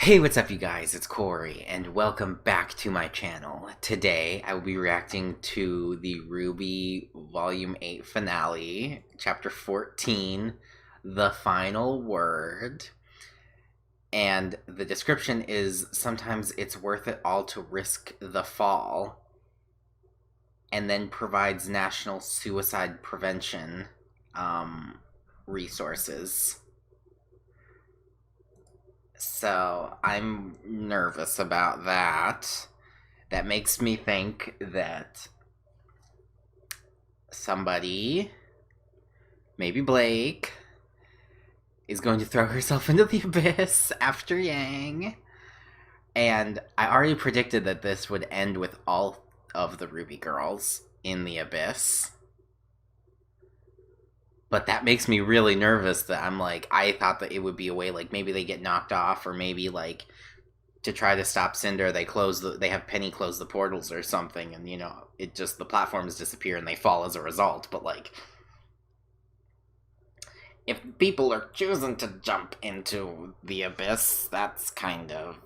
Hey, what's up you guys? It's Corey, and welcome back to my channel. Today, I will be reacting to the RWBY Volume 8 finale, Chapter 14, The Final Word. And the description is, sometimes it's worth it all to risk the fall, and then provides national suicide prevention resources. So, I'm nervous about that. That makes me think that somebody, maybe Blake, is going to throw herself into the abyss after Yang. And I already predicted that this would end with all of the RWBY girls in the abyss. But that makes me really nervous that I'm like, I thought that it would be a way, like, maybe they get knocked off, or maybe, like, to try to stop Cinder, they have Penny close the portals or something, and, you know, it just, the platforms disappear and they fall as a result, but, like, if people are choosing to jump into the abyss, that's kind of,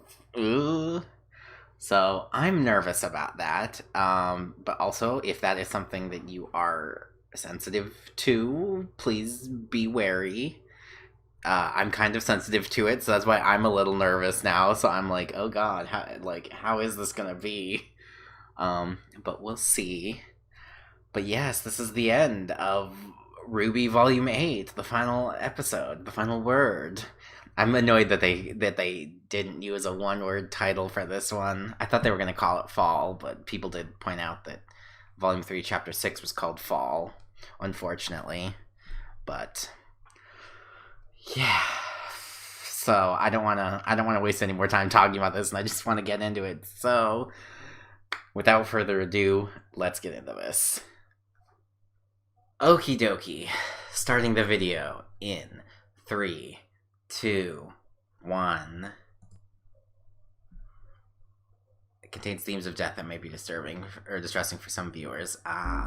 So, I'm nervous about that, but also, if that is something that you are sensitive to, please be wary. I'm kind of sensitive to it, so that's why I'm a little nervous now. So I'm like, oh god, how is this gonna be? But we'll see. But yes, this is the end of RWBY Volume 8, the final episode, the final word. I'm annoyed that they didn't use a one-word title for this one. I thought they were gonna call it Fall, but people did point out that Volume 3, Chapter 6 was called Fall, unfortunately. But yeah. So I don't wanna waste any more time talking about this, and I just wanna get into it. So without further ado, let's get into this. Okie dokie. Starting the video in 3, 2, 1. Contains themes of death that may be disturbing or distressing for some viewers.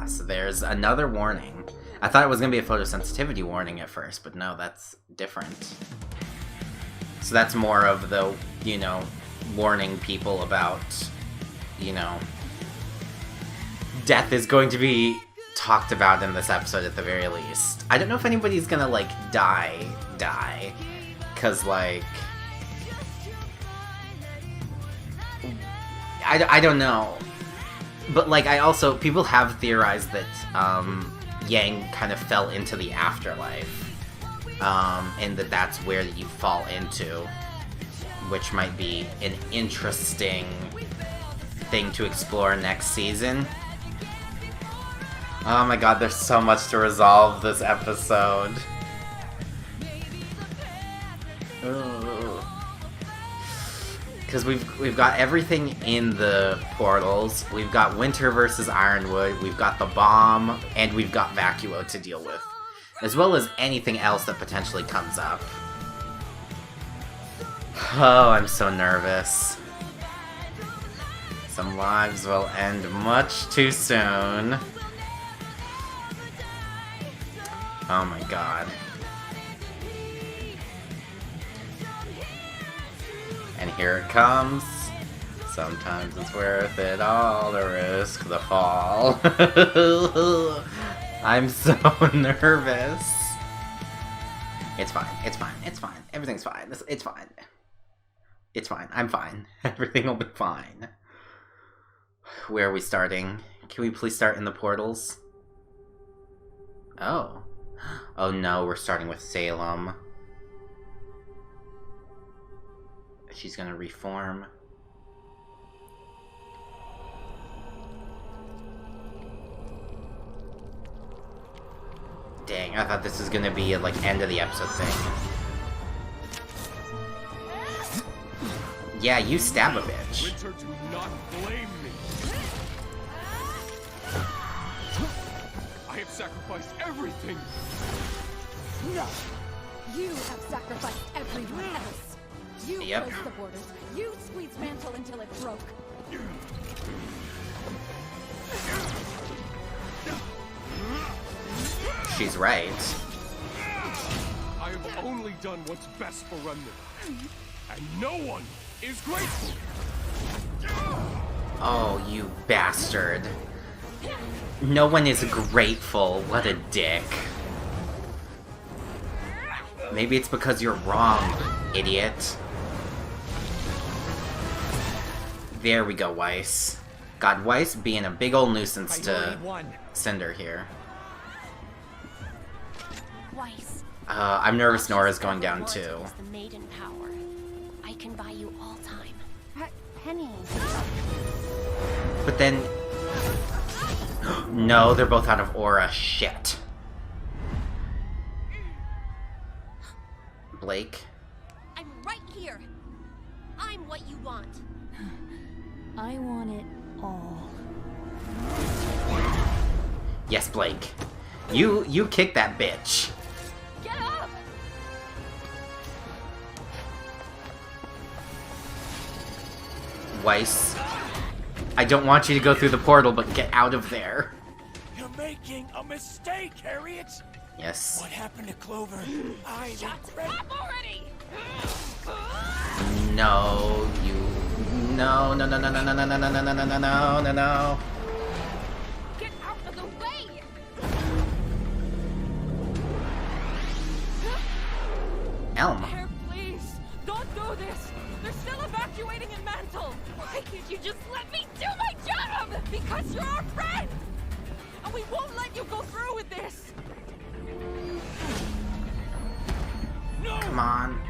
So there's another warning. I thought it was going to be a photosensitivity warning at first, but no, that's different. So that's more of the, you know, warning people about, you know, death is going to be talked about in this episode at the very least. I don't know if anybody's going to, like, die, because, like, I don't know, but, like, people have theorized that, Yang kind of fell into the afterlife, and that's where you fall into, which might be an interesting thing to explore next season. Oh my god, there's so much to resolve this episode. Because we've got everything in the portals. We've got Winter versus Ironwood, we've got the bomb, and we've got Vacuo to deal with. As well as anything else that potentially comes up. Oh, I'm so nervous. Some lives will end much too soon. Oh my god. And here it comes. Sometimes it's worth it all to risk the fall. I'm so nervous. It's fine. It's fine. It's fine. Everything's fine. It's fine. It's fine. I'm fine. Everything will be fine. Where are we starting? Can we please start in the portals? Oh. Oh no, we're starting with Salem. She's gonna reform. Dang, I thought this was gonna be a, like, end of the episode thing. Yeah, you stab a bitch. Winter, do not blame me. I have sacrificed everything. No, you have sacrificed everyone else. You closed the borders. You squeezed Mantle until it broke. She's right. I have only done what's best for Remnant. and no one is grateful. Oh, you bastard. No one is grateful. What a dick. Maybe it's because you're wrong, idiot. There we go, Weiss. God, Weiss being a big old nuisance to Cinder here. Weiss. I'm nervous Nora's going down too. The maiden power. I can buy you all time. Penny. But then... No, they're both out of aura. Shit. Blake? I'm right here. I'm what you want. I want it all. Yes, Blake. You kick that bitch. Get up! Weiss. I don't want you to go through the portal, but get out of there. You're making a mistake, Harriet! Yes. What happened to Clover? I regret... Stop already! No, you... No, no, no, no, no, no, no, no, no, no, no, no, no, no, no. Get out of the way! Elm. Claire, please! Don't do this! They're still evacuating in Mantle! Why can't you just let me do my job? Because you're our friend! And we won't let you go through with this! No! Come on.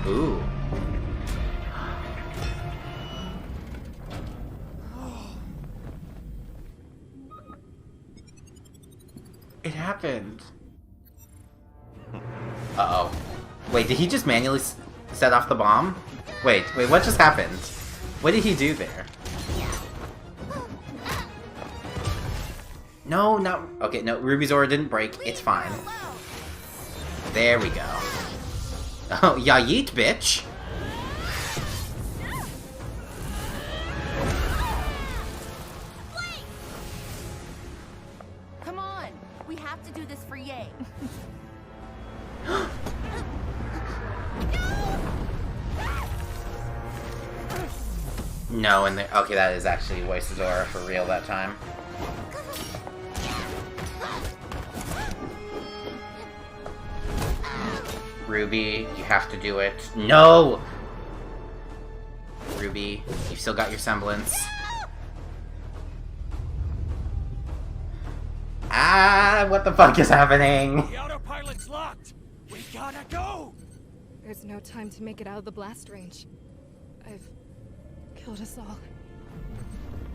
Ooh. It happened. Uh-oh. Wait, did he just manually set off the bomb? Wait, what just happened? What did he do there? No, not... Okay, no, Ruby's aura didn't break. It's fine. There we go. Oh, ya yeet, bitch! Come on! We have to do this for Ye. No, and the... Okay, that is actually Weiss's aura for real that time. Ruby, you have to do it. No! Ruby, you've still got your semblance. Ah, what the fuck is happening? The autopilot's locked! We gotta go! There's no time to make it out of the blast range. I've killed us all.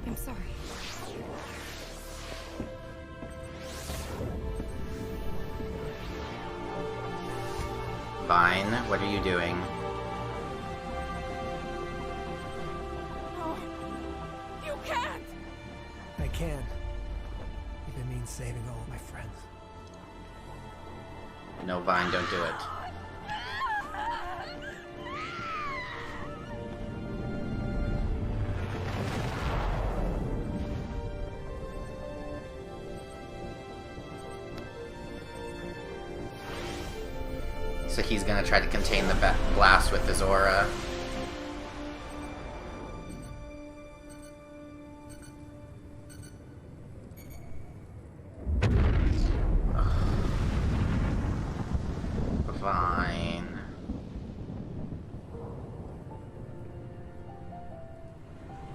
I'm sorry. Vine, what are you doing? No. You can't! I can. If it means saving all of my friends. No, Vine, don't do it. So he's gonna try to contain the blast with his aura. Fine.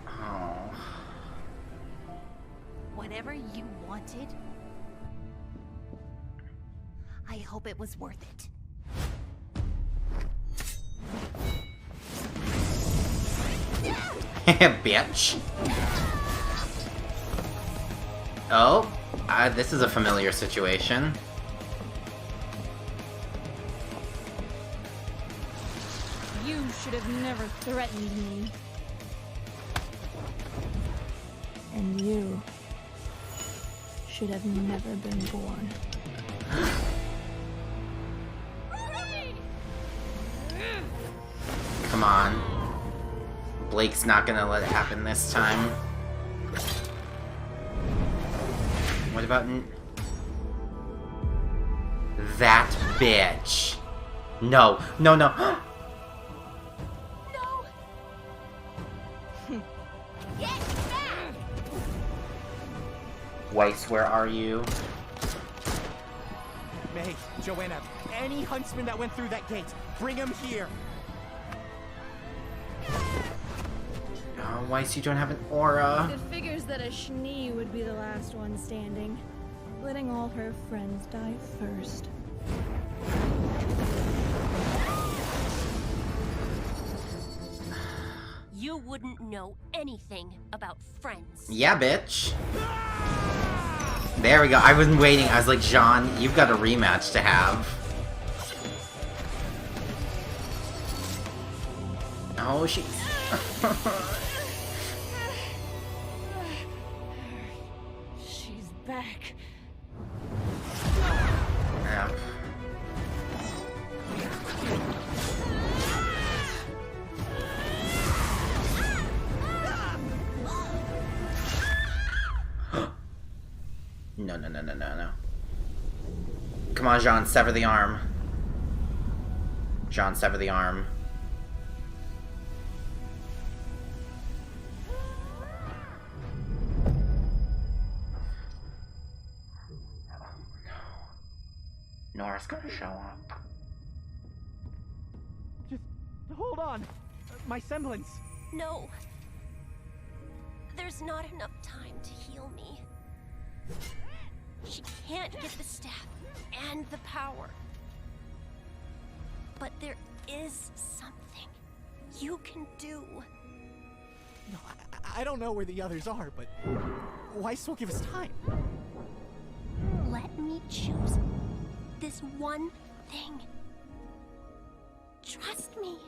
Oh. Whatever you wanted, I hope it was worth it. Bitch. Oh, this is a familiar situation. You should have never threatened me. And you should have never been born. Come on. Blake's not gonna let it happen this time. What about... That bitch. No. No, no. No! Get back! Weiss, where are you? Meg, Joanna, any huntsman that went through that gate, bring him here. Oh, Weiss, you don't have an aura. It figures that a Schnee would be the last one standing, letting all her friends die first. You wouldn't know anything about friends. Yeah, bitch. There we go. I was waiting. I was like, Jean, you've got a rematch to have. Oh, she's... She's back. Yeah. No, no, no, no, no, no. Come on, Jean, sever the arm. Jean, sever the arm. Nora's gonna show up. Just hold on. My semblance. No. There's not enough time to heal me. She can't get the staff and the power. But there is something you can do. No, I don't know where the others are, but Weiss won't give us time. Let me choose this one thing. Trust me.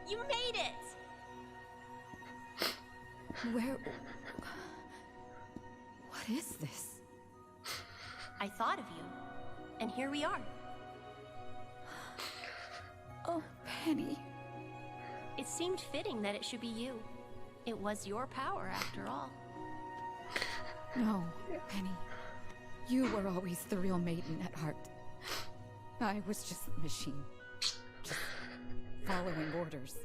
You made it! Where... What is this? I thought of you, and here we are. Oh, Penny. It seemed fitting that it should be you. It was your power, after all. No, Penny. You were always the real maiden at heart. I was just a machine. Just following orders.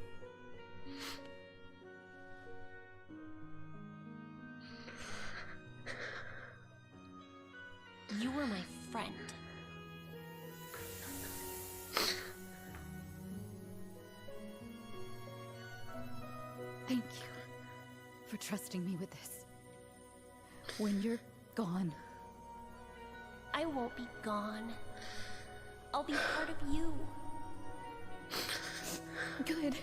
You were my friend. Thank you for trusting me with this. When you're gone... I won't be gone. I'll be part of you. Good.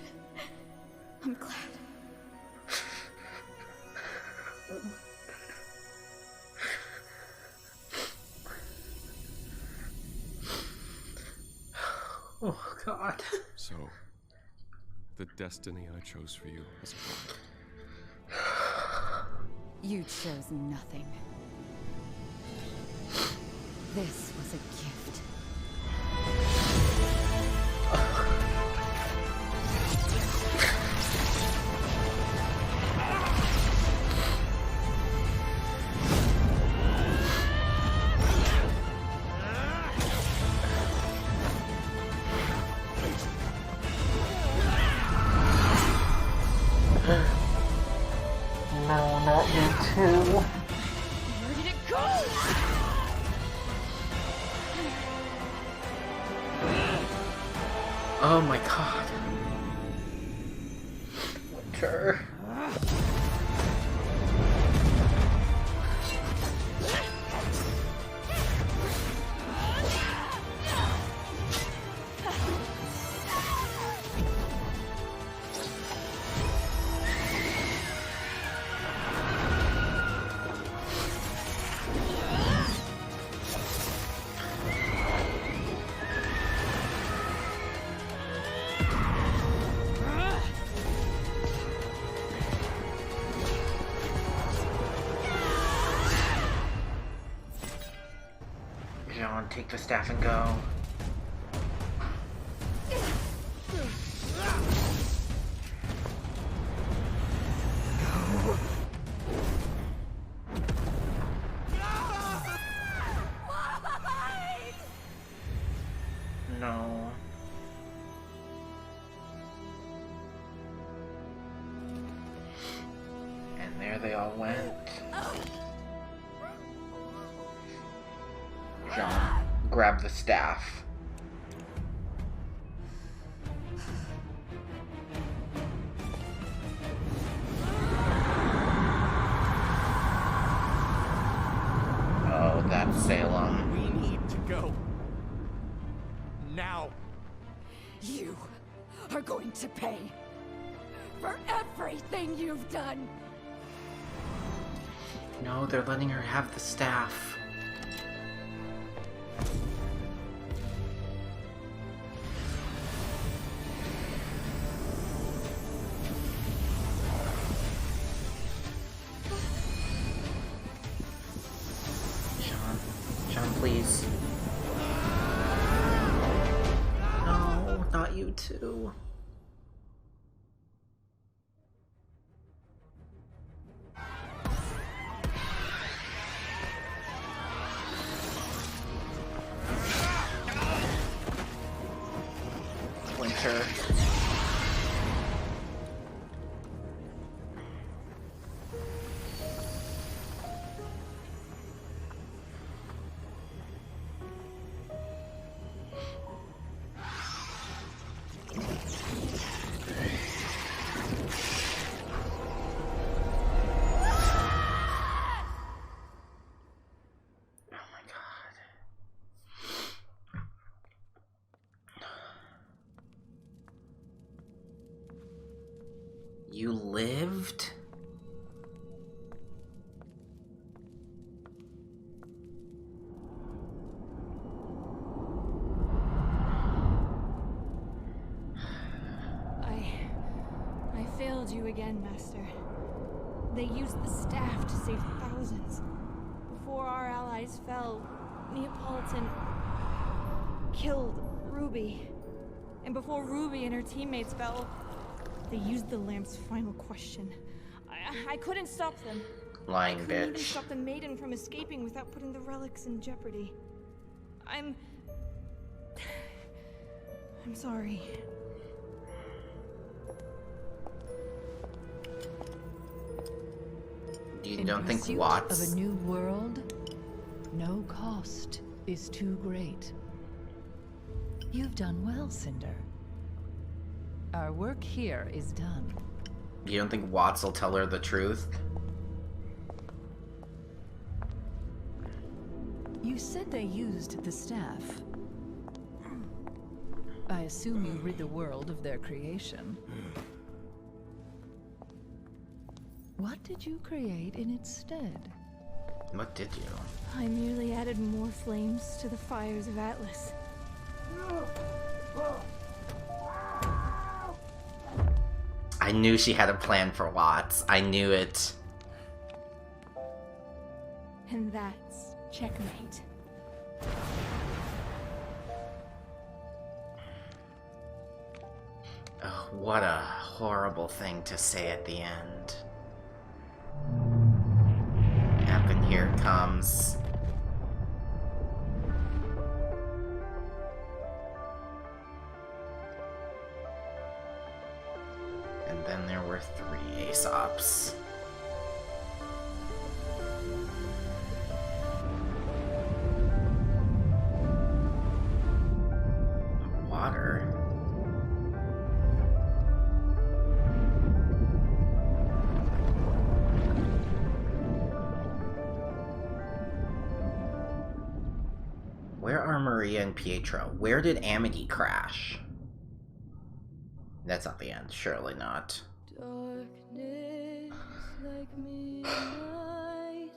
I'm glad. Oh, God. So, the destiny I chose for you has arrived. You chose nothing. This was a gift. No, not you too. Where did it go? Oh my God. Winter. Take the staff and go. No. And there they all went. John, grab the staff. Oh, that's Salem. We need to go. Now. You are going to pay for everything you've done. No, they're letting her have the staff. John, please. No, not you too. Winter. You lived? I failed you again, Master. They used the staff to save thousands. Before our allies fell, Neapolitan killed Ruby. And before Ruby and her teammates fell, they used the lamp's final question. I couldn't stop them. Lying I couldn't even bitch. stop the maiden from escaping without putting the relics in jeopardy. I'm sorry. You In don't think pursuit Watts? of a new world, no cost is too great. You've done well, Cinder. Our work here is done. You don't think Watts will tell her the truth? You said they used the staff. I assume you rid the world of their creation. What did you create in its stead? What did you? I merely added more flames to the fires of Atlas. I knew she had a plan for Watts. I knew it. And that's checkmate. Oh, what a horrible thing to say at the end. And then here it comes. And then there were 3 Aesops. Water. Where are Maria and Pietro? Where did Amity crash? That's not the end. Surely not. Darkness like midnight,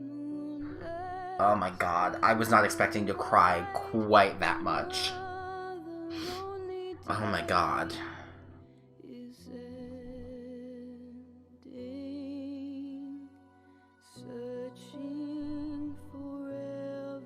moonlight. Oh my god. I was not expecting to cry quite that much. Oh my god. Is ending, searching forever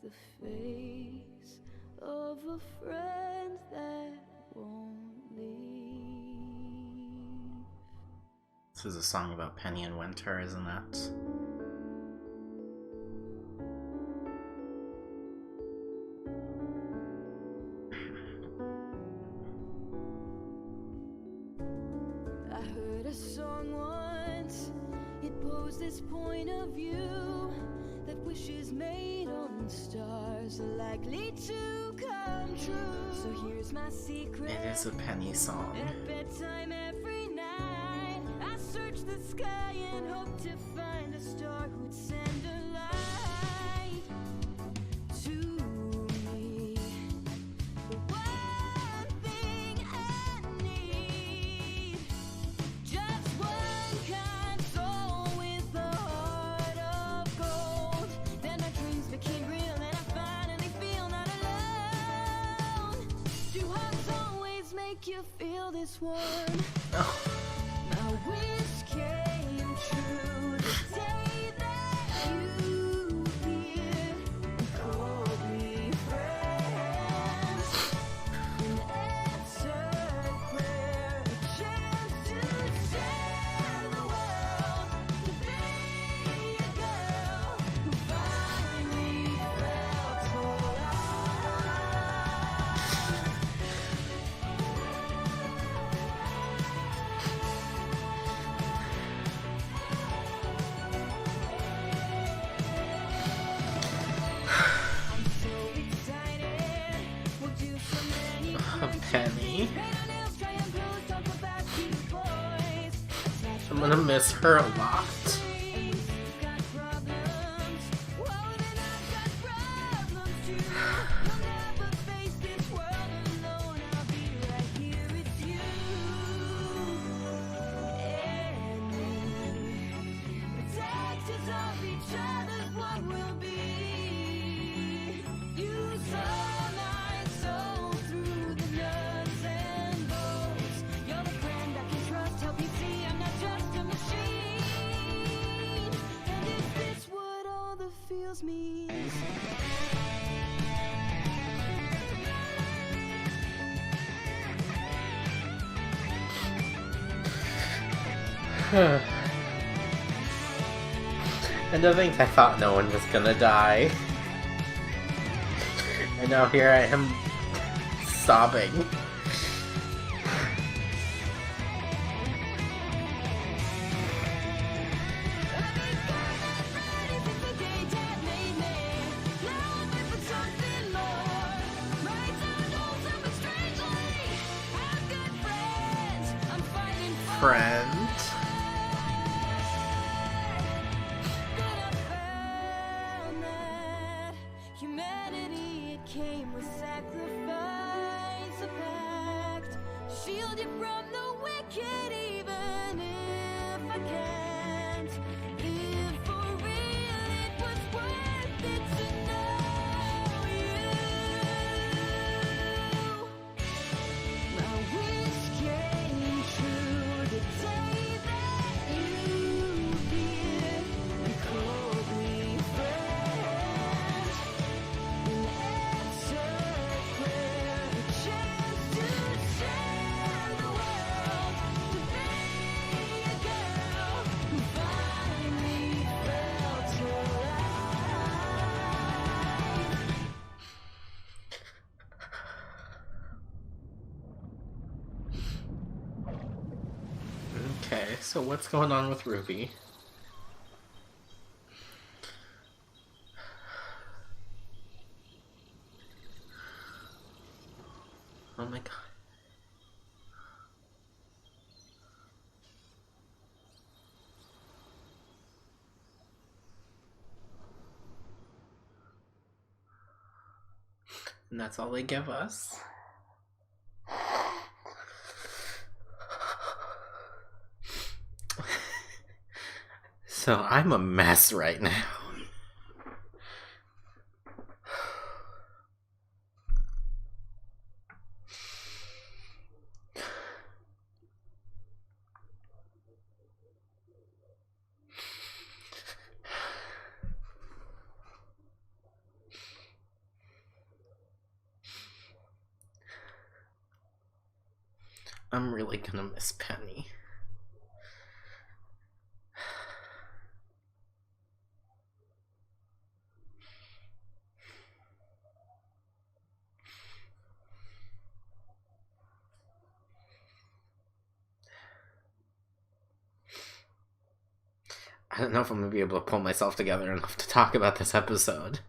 the face of a friend that won't leave. This is a song about Penny and Winter, isn't it? I heard a song once, it posed this point of view, that wishes made on stars are likely to come true. So here's my secret. It is a Penny song. At bedtime every night, I search the sky and hope to find a star who'd send a light to me. The one thing I need, just one kind soul with a heart of gold. Then my dreams became real and I finally feel not alone. Do hearts always make you feel this warm? My wish came true the day that you appeared and called me friend. An answered prayer, a chance to share the world, to be a girl who finally felt Penny. I'm gonna miss her a lot. means. And I think I thought no one was gonna die. And now here I am sobbing. Friend. Humanity, it came with sacrifice, a pact, shield you from the wicked, even if I can't live for real. It was worth it to know you. My wish came true the day that you appeared and called me friend. An answered prayer, a chance to share the world, to be a girl who finally felt alive. Okay, so what's going on with Ruby? Oh my god. And that's all they give us? So I'm a mess right now. I'm really gonna miss Penny. I don't know if I'm gonna be able to pull myself together enough to talk about this episode.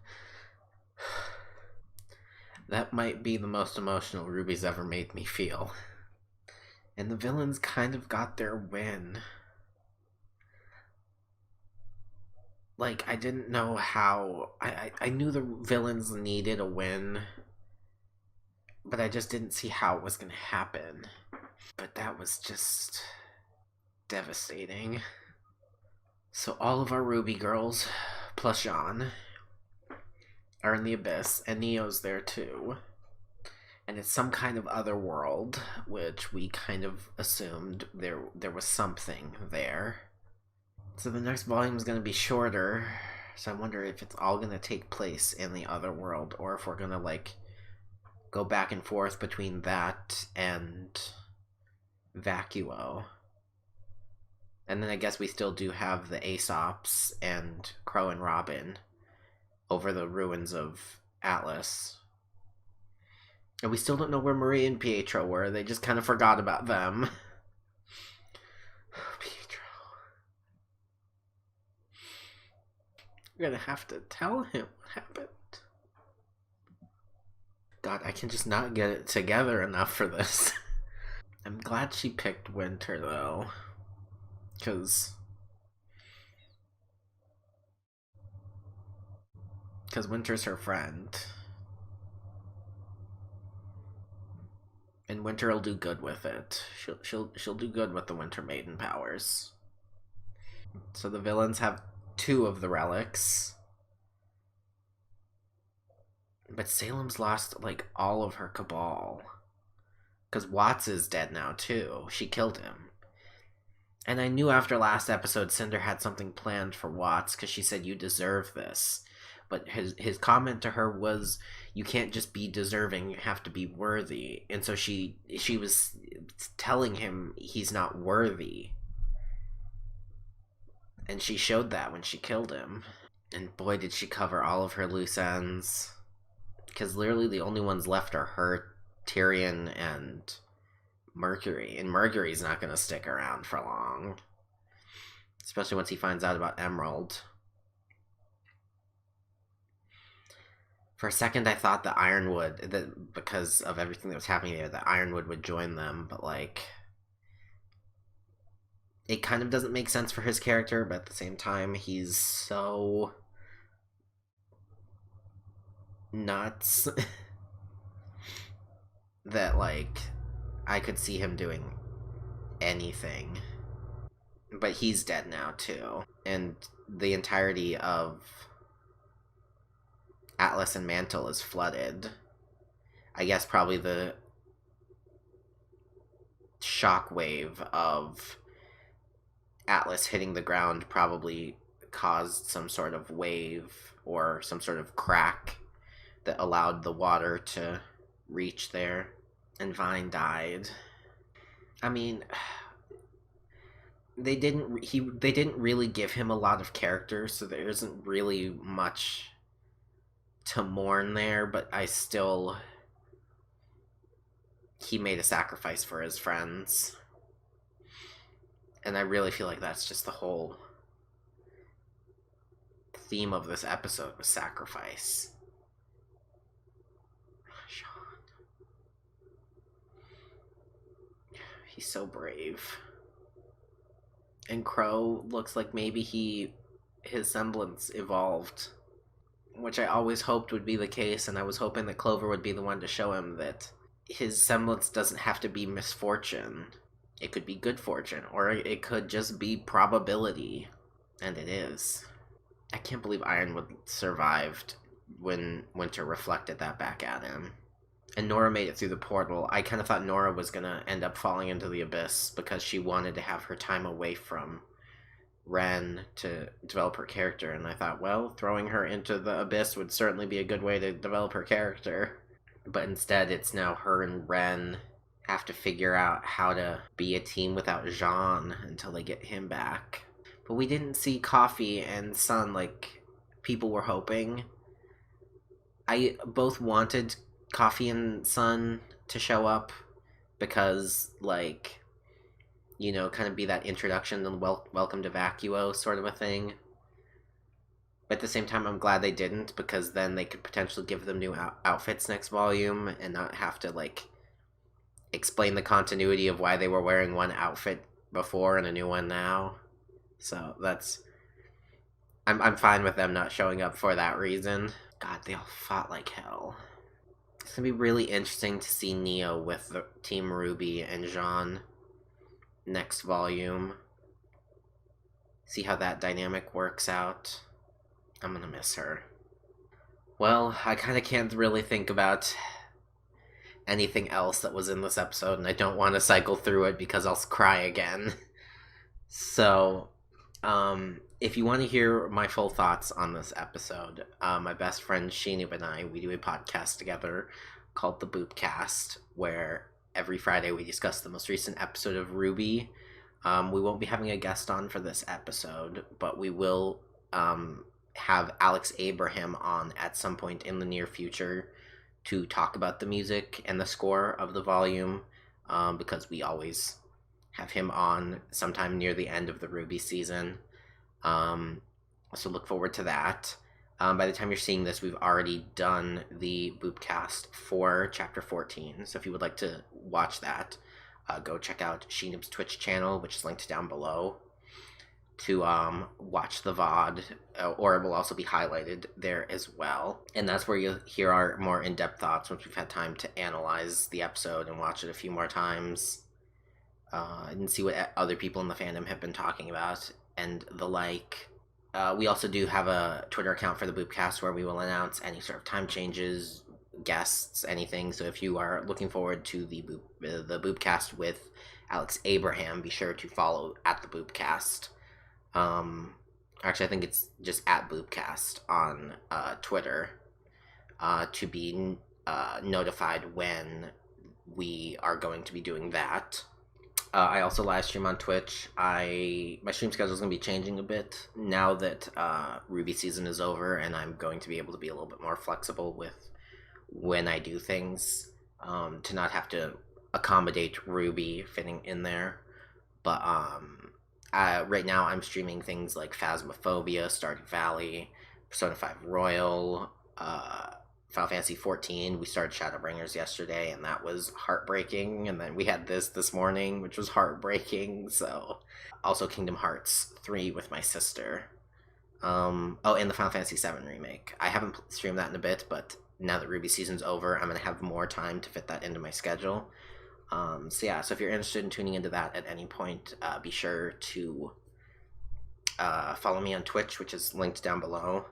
That might be the most emotional RWBY's ever made me feel. And the villains kind of got their win. Like, I didn't know how... I knew the villains needed a win, but I just didn't see how it was going to happen. But that was just devastating. So all of our RWBY girls, plus Jean, are in the Abyss, and Neo's there too. And it's some kind of other world, which we kind of assumed there was something there. So the next volume is going to be shorter, so I wonder if it's all going to take place in the other world, or if we're going to, like, go back and forth between that and Vacuo. And then I guess we still do have the Aesops and Crow and Robin over the ruins of Atlas. And we still don't know where Marie and Pietro were. They just kind of forgot about them. Pietro. You're gonna have to tell him what happened. God, I can just not get it together enough for this. I'm glad she picked Winter, though. Because Winter's her friend. And Winter will do good with it. She'll do good with the Winter Maiden powers. So the villains have 2 of the relics. But Salem's lost, like, all of her cabal. Because Watts is dead now, too. She killed him. And I knew after last episode Cinder had something planned for Watts, because she said, you deserve this. But his comment to her was, you can't just be deserving, you have to be worthy. And so she was telling him he's not worthy. And she showed that when she killed him. And boy, did she cover all of her loose ends. Because literally the only ones left are her, Tyrion, and Mercury. And Mercury's not going to stick around for long. Especially once he finds out about Emerald. For a second, I thought the Ironwood, that because of everything that was happening there, that Ironwood would join them, but, like, it kind of doesn't make sense for his character, but at the same time, he's so nuts that, like, I could see him doing anything. But he's dead now, too. And the entirety of Atlas and Mantle is flooded. I guess probably the shockwave of Atlas hitting the ground probably caused some sort of wave or some sort of crack that allowed the water to reach there. And Vine died. I mean, they didn't really give him a lot of character, so there isn't really much to mourn there, but he made a sacrifice for his friends. And I really feel like that's just the whole theme of this episode, was sacrifice. Sean. He's so brave. And Crow looks like maybe his semblance evolved, which I always hoped would be the case, and I was hoping that Clover would be the one to show him that his semblance doesn't have to be misfortune. It could be good fortune, or it could just be probability, and it is. I can't believe Ironwood survived when Winter reflected that back at him. And Nora made it through the portal. I kind of thought Nora was going to end up falling into the abyss because she wanted to have her time away from Ren to develop her character, and I thought, well, throwing her into the abyss would certainly be a good way to develop her character. But instead, it's now her and Ren have to figure out how to be a team without Jean until they get him back. But we didn't see Coffee and Sun like people were hoping. I both wanted Coffee and Sun to show up because, like, you know, kind of be that introduction and welcome to Vacuo sort of a thing. But at the same time, I'm glad they didn't, because then they could potentially give them new outfits next volume and not have to, like, explain the continuity of why they were wearing one outfit before and a new one now. So that's... I'm fine with them not showing up for that reason. God, they all fought like hell. It's gonna be really interesting to see Neo with the Team RWBY and Jean next volume. See how that dynamic works out. I'm gonna miss her. Well, I kind of can't really think about anything else that was in this episode, and I don't want to cycle through it because I'll cry again. So, if you want to hear my full thoughts on this episode, my best friend Shinub and I, we do a podcast together called The Boopcast, where every Friday we discuss the most recent episode of RWBY. We won't be having a guest on for this episode, but we will have Alex Abraham on at some point in the near future to talk about the music and the score of the volume, because we always have him on sometime near the end of the RWBY season. So look forward to that. By the time you're seeing this, we've already done the Boopcast for Chapter 14, so if you would like to watch that, go check out Shinub's Twitch channel, which is linked down below, to watch the VOD, or it will also be highlighted there as well. And that's where you'll hear our more in-depth thoughts once we've had time to analyze the episode and watch it a few more times, and see what other people in the fandom have been talking about and the like. We also do have a Twitter account for the Boopcast where we will announce any sort of time changes, guests, anything. So if you are looking forward to the Boopcast with Alex Abraham, be sure to follow at the Boopcast. Actually, I think it's just at Boopcast on Twitter, to be notified when we are going to be doing that. I also live stream on Twitch. My stream schedule is going to be changing a bit now that RWBY season is over, and I'm going to be able to be a little bit more flexible with when I do things, to not have to accommodate RWBY fitting in there. But right now I'm streaming things like Phasmophobia, Stardew Valley, Persona 5 Royal, Final Fantasy 14. We started Shadowbringers yesterday, and that was heartbreaking. And then we had this morning, which was heartbreaking. So, also Kingdom Hearts 3 with my sister. And the Final Fantasy 7 remake. I haven't streamed that in a bit, but now that RWBY season's over, I'm gonna have more time to fit that into my schedule. So if you're interested in tuning into that at any point, be sure to follow me on Twitch, which is linked down below.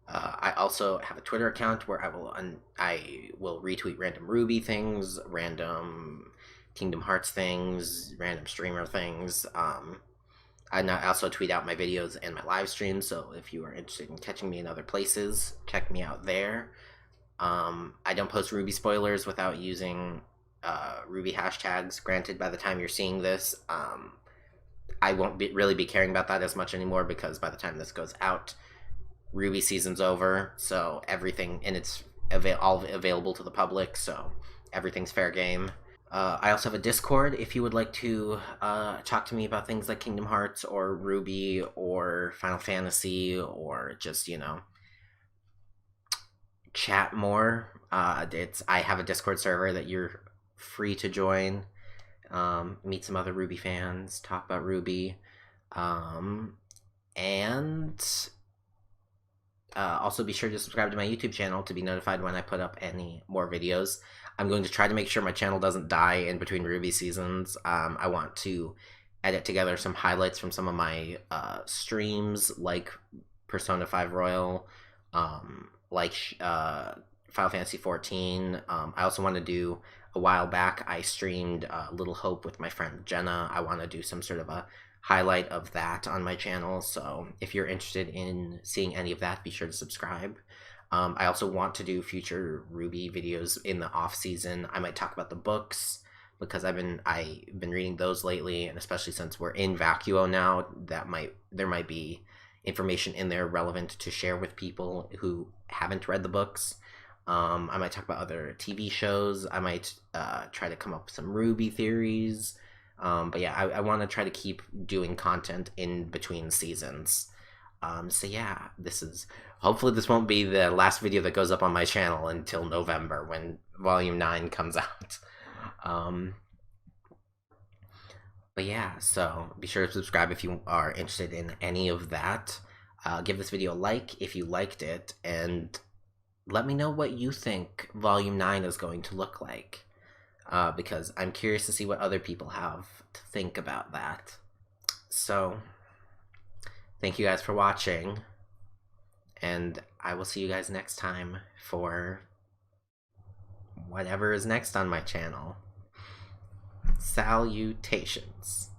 I also have a Twitter account where I will retweet random RWBY things, random Kingdom Hearts things, random streamer things. And I also tweet out my videos and my live streams, so if you are interested in catching me in other places, check me out there. I don't post RWBY spoilers without using RWBY hashtags. Granted, by the time you're seeing this, I won't really be caring about that as much anymore, because by the time this goes out, RWBY season's over, so everything, and it's all available to the public, so everything's fair game. I also have a Discord if you would like to talk to me about things like Kingdom Hearts or RWBY or Final Fantasy, or just, chat more. I have a Discord server that you're free to join, meet some other RWBY fans, talk about RWBY, and also be sure to subscribe to my YouTube channel to be notified when I put up any more videos. I'm going to try to make sure my channel doesn't die in between RWBY seasons. I want to edit together some highlights from some of my streams, like Persona 5 Royal, like Final Fantasy 14. I also want to do, a while back, I streamed Little Hope with my friend Jenna. I want to do some sort of a highlight of that on my channel, so if you're interested in seeing any of that, be sure to subscribe. I also want to do future RWBY videos in the off season. I might talk about the books, because I've been reading those lately, and especially since we're in Vacuo now, there might be information in there relevant to share with people who haven't read the books. I might talk about other TV shows. I might try to come up with some RWBY theories. But yeah, I want to try to keep doing content in between seasons. So yeah, hopefully this won't be the last video that goes up on my channel until November when Volume 9 comes out. But yeah, so be sure to subscribe if you are interested in any of that. Give this video a like if you liked it, and let me know what you think Volume 9 is going to look like. Because I'm curious to see what other people have to think about that. So, thank you guys for watching, and I will see you guys next time for whatever is next on my channel. Salutations.